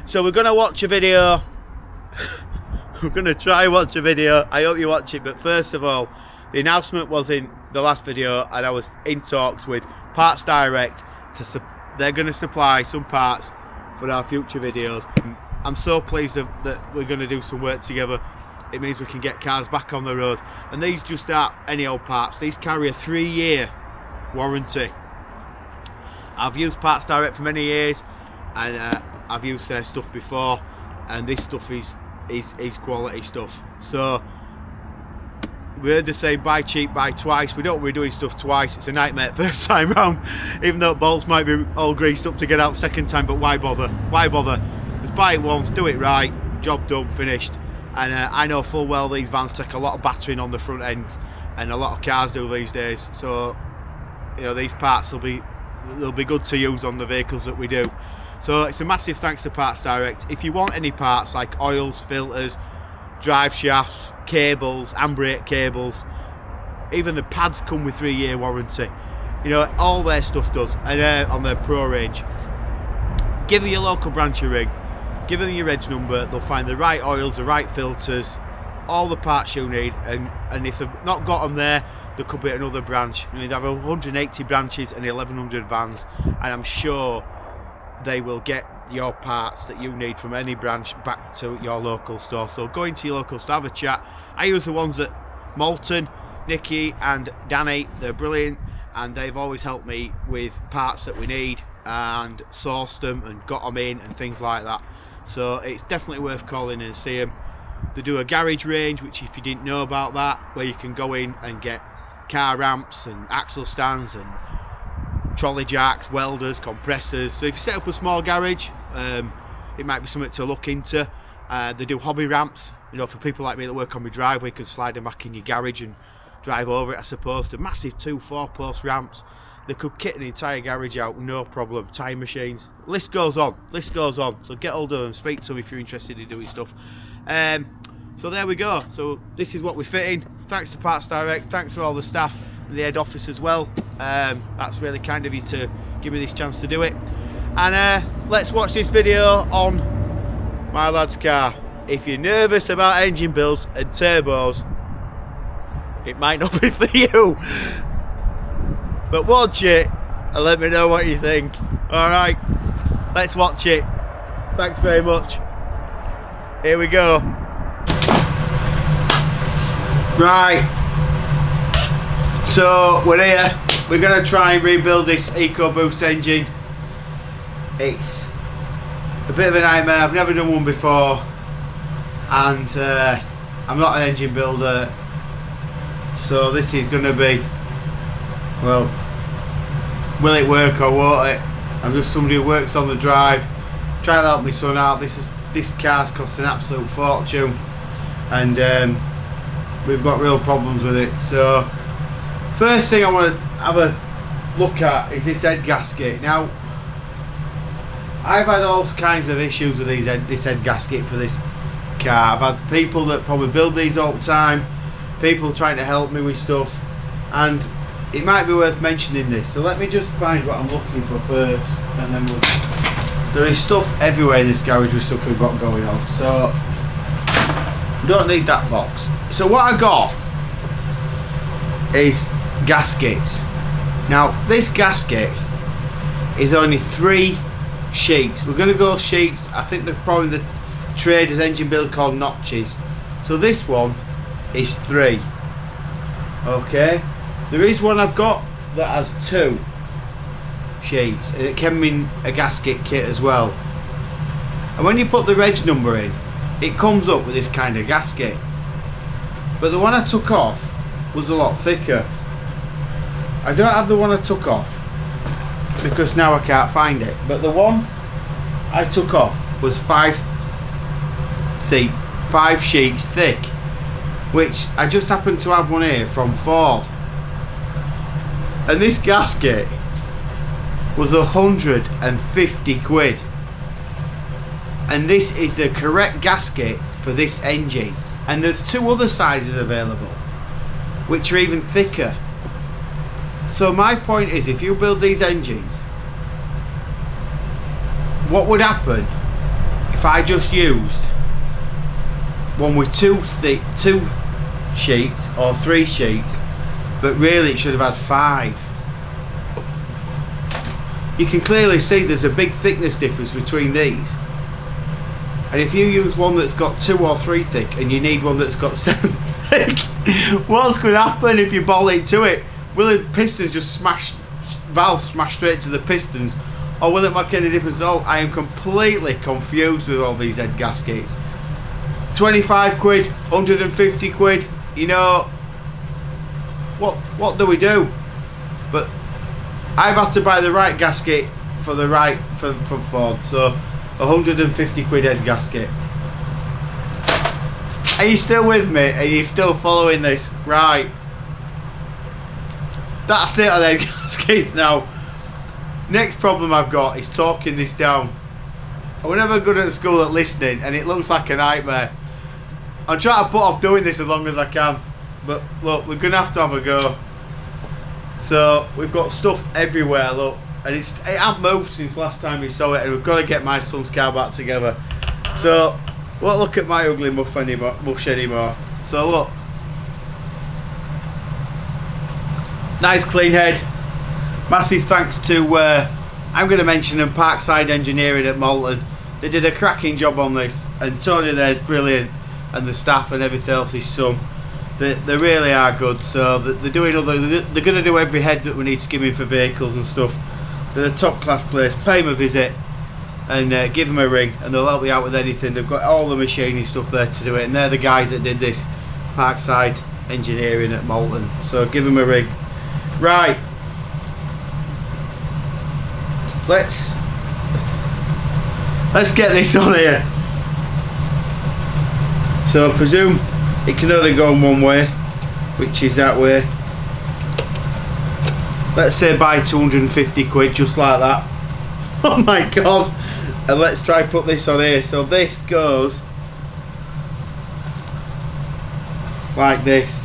So we're gonna watch a video. We're gonna try watch a video. I hope you watch it. But first of all, the announcement was in the last video, and I was in talks with Parts Direct they're gonna supply some parts for our future videos. I'm so pleased that we're gonna do some work together. It means we can get cars back on the road, and these just aren't any old parts. These carry a 3-year warranty. I've used Parts Direct for many years, and I've used their stuff before, and this stuff is quality stuff. So we heard the saying, buy cheap, buy twice. We don't want to be doing stuff twice. It's a nightmare first time round, even though bolts might be all greased up to get out second time, but why bother? Why bother? Just buy it once, do it right, job done, finished. And I know full well these vans take a lot of battering on the front end, and a lot of cars do these days. So, you know, these parts they'll be good to use on the vehicles that we do. So it's a massive thanks to Parts Direct. If you want any parts like oils, filters, drive shafts, cables, handbrake cables, even the pads come with 3-year warranty. You know, all their stuff does, and on their Pro range. Give your local branch a ring. Give them your reg number, they'll find the right oils, the right filters, all the parts you need, and if they've not got them there could be another branch. You know, they have 180 branches and 1,100 vans, and I'm sure they will get your parts that you need from any branch back to your local store. So go into your local store, have a chat. I use the ones at Moulton, Nikki and Danny. They're brilliant, and they've always helped me with parts that we need and sourced them and got them in and things like that. So it's definitely worth calling in and see them. They do a garage range, which if you didn't know about that, where you can go in and get car ramps and axle stands and trolley jacks, welders, compressors. So if you set up a small garage, it might be something to look into. They do hobby ramps, you know, for people like me that work on my driveway. You can slide them back in your garage and drive over it, I suppose. The massive 2-4 post ramps. They could kit an entire garage out, no problem. Time machines, list goes on, So get hold of them, speak to them if you're interested in doing stuff. So there we go. So this is what we're fitting. Thanks to Parts Direct, thanks for all the staff and the head office as well. That's really kind of you to give me this chance to do it. And let's watch this video on my lad's car. If you're nervous about engine builds and turbos, it might not be for you. But watch it and let me know what you think. Alright, let's watch it. Thanks very much. Here we go. Right. So we're here. We're going to try and rebuild this EcoBoost engine. It's a bit of a nightmare. I've never done one before. And I'm not an engine builder. So this is going to be, well, will it work or won't it? I'm just somebody who works on the drive. Try to help my son out. This car's cost an absolute fortune, and we've got real problems with it. So first thing I want to have a look at is this head gasket. Now I've had all kinds of issues with this head gasket for this car. I've had people that probably build these all the time, people trying to help me with stuff, and it might be worth mentioning this. So let me just find what I'm looking for first, and then there is stuff everywhere in this garage with stuff we've got going on, so we don't need that box. So what I got is gaskets. Now this gasket is only 3 sheets. We're going to go sheets. I think they're probably the traders engine build called notches. So this one is 3. Okay. There is one I've got that has 2 sheets, and it came in a gasket kit as well. And when you put the reg number in, it comes up with this kind of gasket. But the one I took off was a lot thicker. I don't have the one I took off because now I can't find it. But the one I took off was 5 sheets thick, which I just happened to have one here from Ford. And this gasket was 150 quid. And this is the correct gasket for this engine. And there's 2 other sizes available, which are even thicker. So my point is, if you build these engines, what would happen if if I just used one with two sheets or 3 sheets, but really it should have had 5. You can clearly see there's a big thickness difference between these, and if you use one that's got 2 or 3 thick and you need one that's got 7 thick, what's going to happen if you bolt it to it? Will the pistons just smash, valves smash straight to the pistons, or will it make any difference at all? I am completely confused with all these head gaskets. 25 quid, 150 quid, you know, what do we do? But I've had to buy the right gasket for the right from Ford, so 150 quid head gasket. Are you still with me? Are you still following this? Right. That's it on head gaskets now. Next problem I've got is talking this down. I was never good at school at listening, and it looks like a nightmare. I'm trying to put off doing this as long as I can, but look, we're gonna have to have a go. So we've got stuff everywhere, look, and it hasn't moved since last time we saw it, and we've got to get my son's car back together. So won't look at my ugly mush anymore. So look, nice clean head. Massive thanks to I'm going to mention them, Parkside Engineering at Malton. They did a cracking job on this, and Tony there's brilliant, and the staff and everything else, his son. They really are good. So they're doing they're going to do every head that we need skimming for vehicles and stuff. They're a top class place. Pay them a visit and give them a ring, and they'll help you out with anything. They've got all the machining stuff there to do it, and they're the guys that did this, Parkside Engineering at Malton. So give them a ring. Right, let's get this on here. So I presume it can only go in one way, which is that way. Let's say buy 250 quid, just like that. Oh my god. And let's try put this on here. So this goes like this.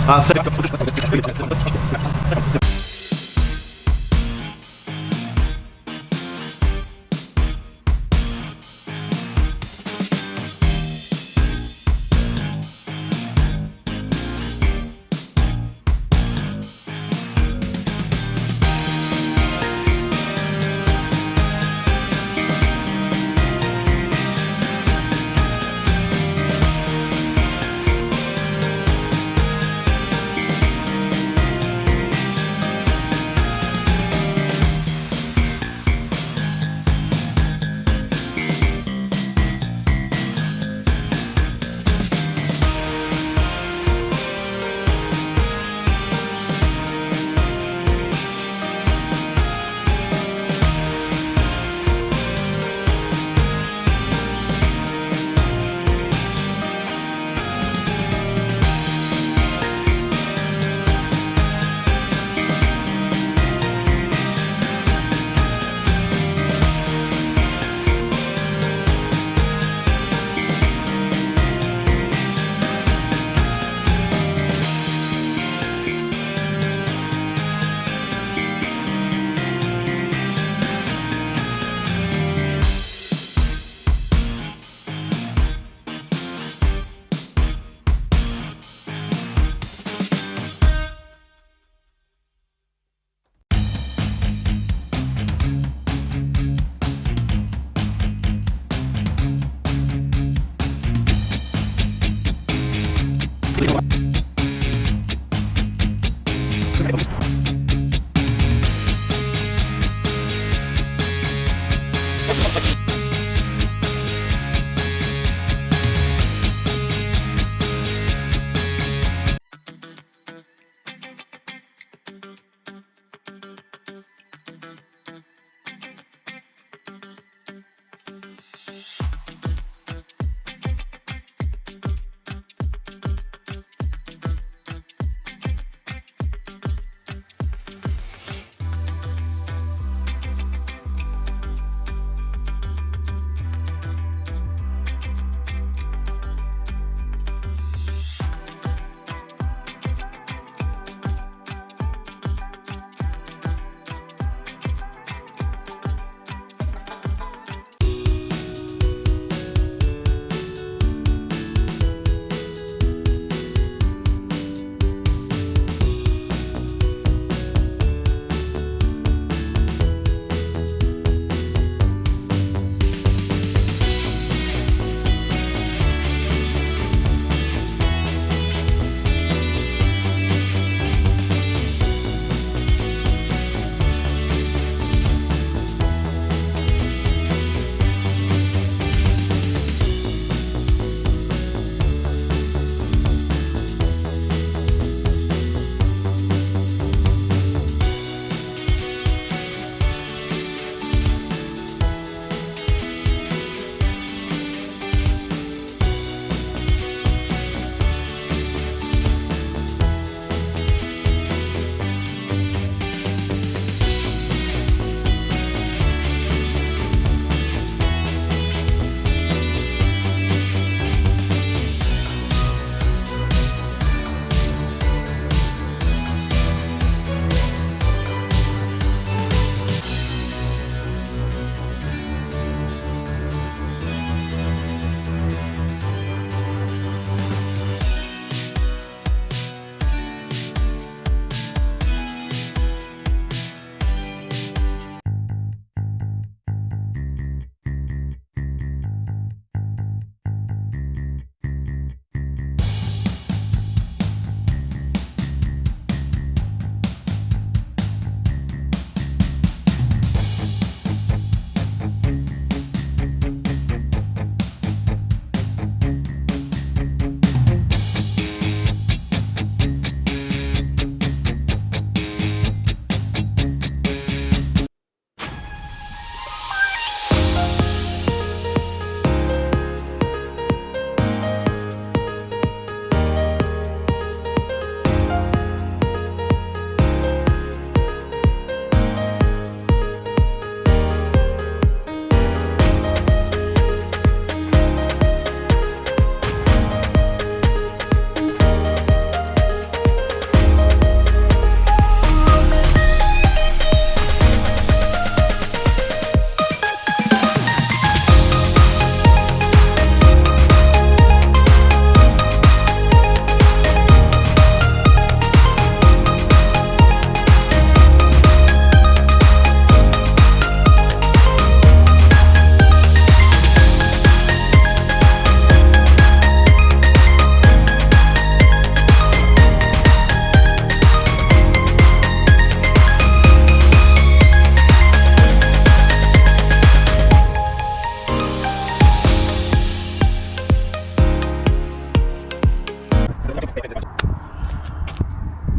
That's it.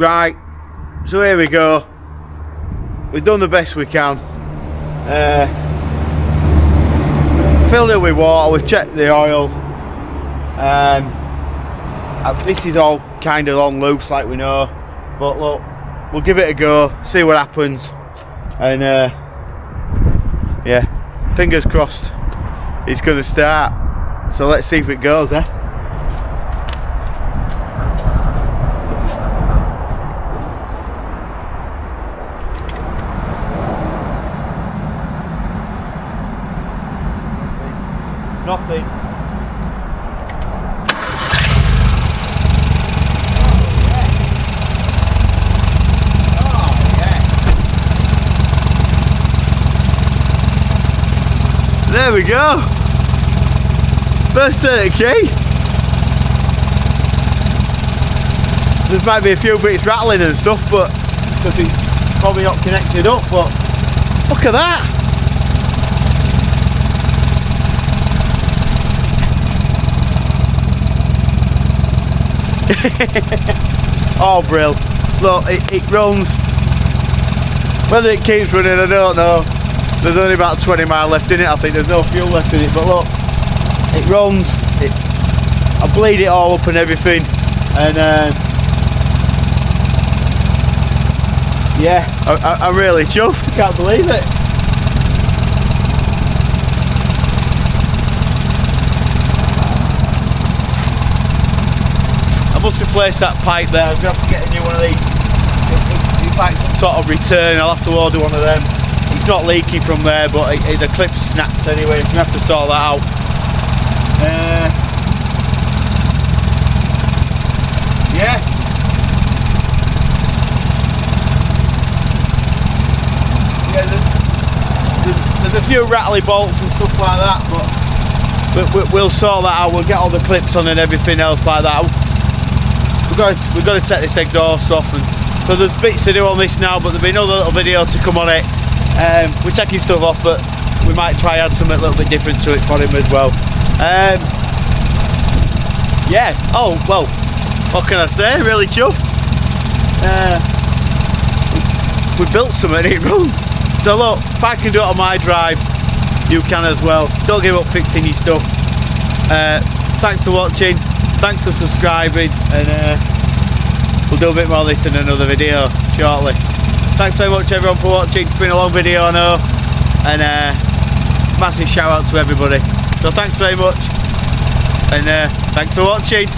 Right, so here we go. We've done the best we can. Filled it with water, we've checked the oil. This is all kind of on loose like we know, but look, we'll give it a go, see what happens, and yeah, fingers crossed it's going to start. So let's see if it goes, eh? Nothing. There we go. First turn of key. There might be a few bits rattling and stuff, but because it's probably not connected up. But look at that. Oh, brill. Look, it runs. Whether it keeps running, I don't know. There's only about 20 miles left in it, I think. There's no fuel left in it, but look, it runs. I bleed it all up and everything, and yeah, I'm really chuffed. I can't believe it. I must replace that pipe there. I'm going to have to get a new one of these. It's like some sort of return. I'll have to order one of them. It's not leaky from there, but the clip's snapped anyway. I'm going to have to sort that out. Yeah. Yeah, there's a few rattly bolts and stuff like that, but we'll sort that out. We'll get all the clips on and everything else like that. We've got to take this exhaust off, and so there's bits to do on this now, but there'll be another little video to come on it. We're taking stuff off, but we might try add something a little bit different to it for him as well. Yeah, oh well, what can I say, really chuffed. We built something and it runs. So look, if I can do it on my drive, you can as well. Don't give up fixing your stuff. Thanks for watching, thanks for subscribing, and we'll do a bit more of this in another video shortly. Thanks very much everyone for watching. It's been a long video, I know, and massive shout out to everybody. So thanks very much, and thanks for watching.